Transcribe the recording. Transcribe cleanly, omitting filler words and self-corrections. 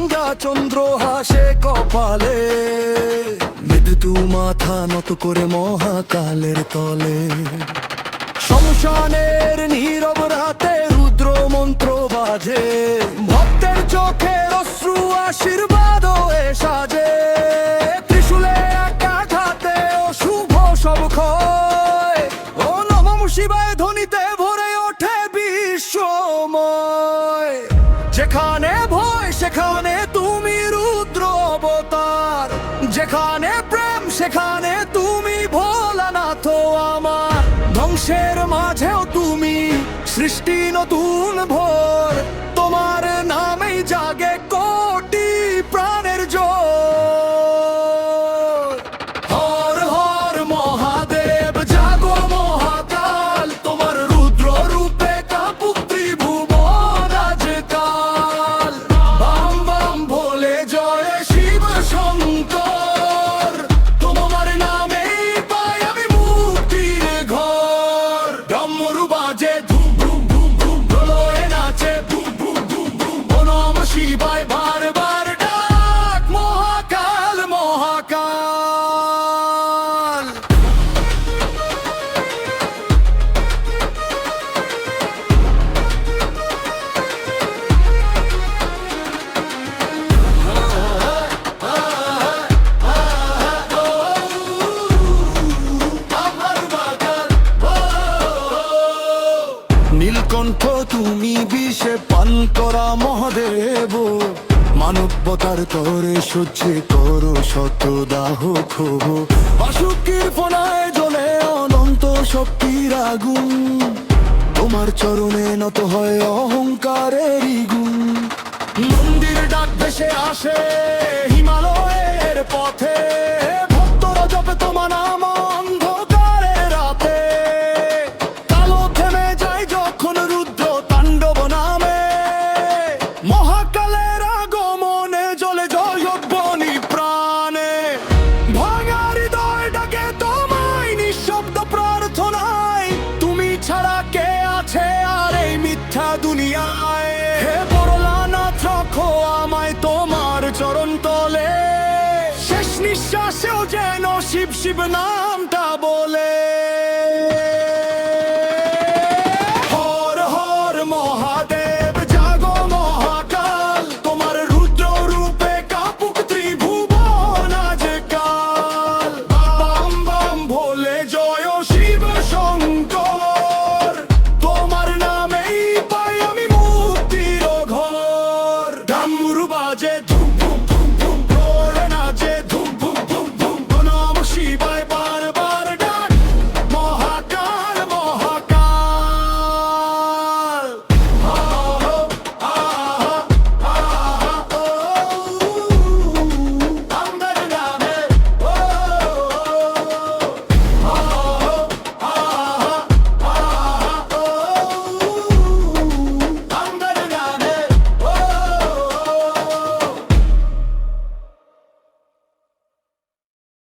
গঙ্গা চন্দ্র হাসে কপালে, মৃদু মাথা নত করে মহাকালের তলে। শ্মশানের নীরব রাতে রুদ্র মন্ত্র বাজে, ভক্তের চোখের অশ্রু আশীর্বাদ হয়ে সাজে। ত্রিশূলে এক আঘাতে অশুভ সব ক্ষয়, ও নমঃ শিবায় ধ্বনিতে ভরে ওঠে বিশ্বময়। যেখানে ভয় সেখানে তুমি রুদ্র অবতার, যেখানে প্রেম সেখানে তুমি ভোলানাথ আমার। ধ্বংসের মাঝেও তুমি সৃষ্টি নতুন ভোর, তোমার নামেই জাগে কোটি প্রাণের জোর। হর হর মহাদেব জাগো মহাকাল, তোমার রুদ্র রূপে কাঁপুক ত্রিভুবন আজকাল। বাম বাম ভোলে জয় শিব শঙ্কর, তোমার নামেই পাই আমি মুক্তির ঘর। ডমরু বাজে ধুম ধুম ধুম ধুম, প্রলয়ে নাচে ধুম ধুম ধুম ধুম। ও নমঃ শিবায় বারবার ডাক, মহাকাল মহাকাল। নীলকণ্ঠ তুমি বিষে পান করা মহাদেব, মানবতার তরে সহ্য করো শত দাহ ক্ষোভ। বাসুকির ফোনায় জ্বলে অনন্ত শক্তির আগুন, তোমার চরণে নত হয় অহংকারের গুণ। মন্দির ডাক ভেসে আসে হিমালয়ের পথে, ভক্তরা জপে তোমার নাম অন্ধকারের রাতে। কালো থেমে যায় যখন রুদ্র তাণ্ডব নামে, মহাকালের আগমনে জ্বলে জয়ধ্বনি প্রাণে। ভাঙা হৃদয় ডাকে তোমায় নিঃশব্দ প্রার্থনায়, তুমি ছাড়া কে আছে আর এই মিথ্যা দুনিয়ায়। হে ভোলানাথ রাখো আমায় তোমার চরণ তলে, শেষ নিঃশ্বাসেও যেন শিব শিব নামটা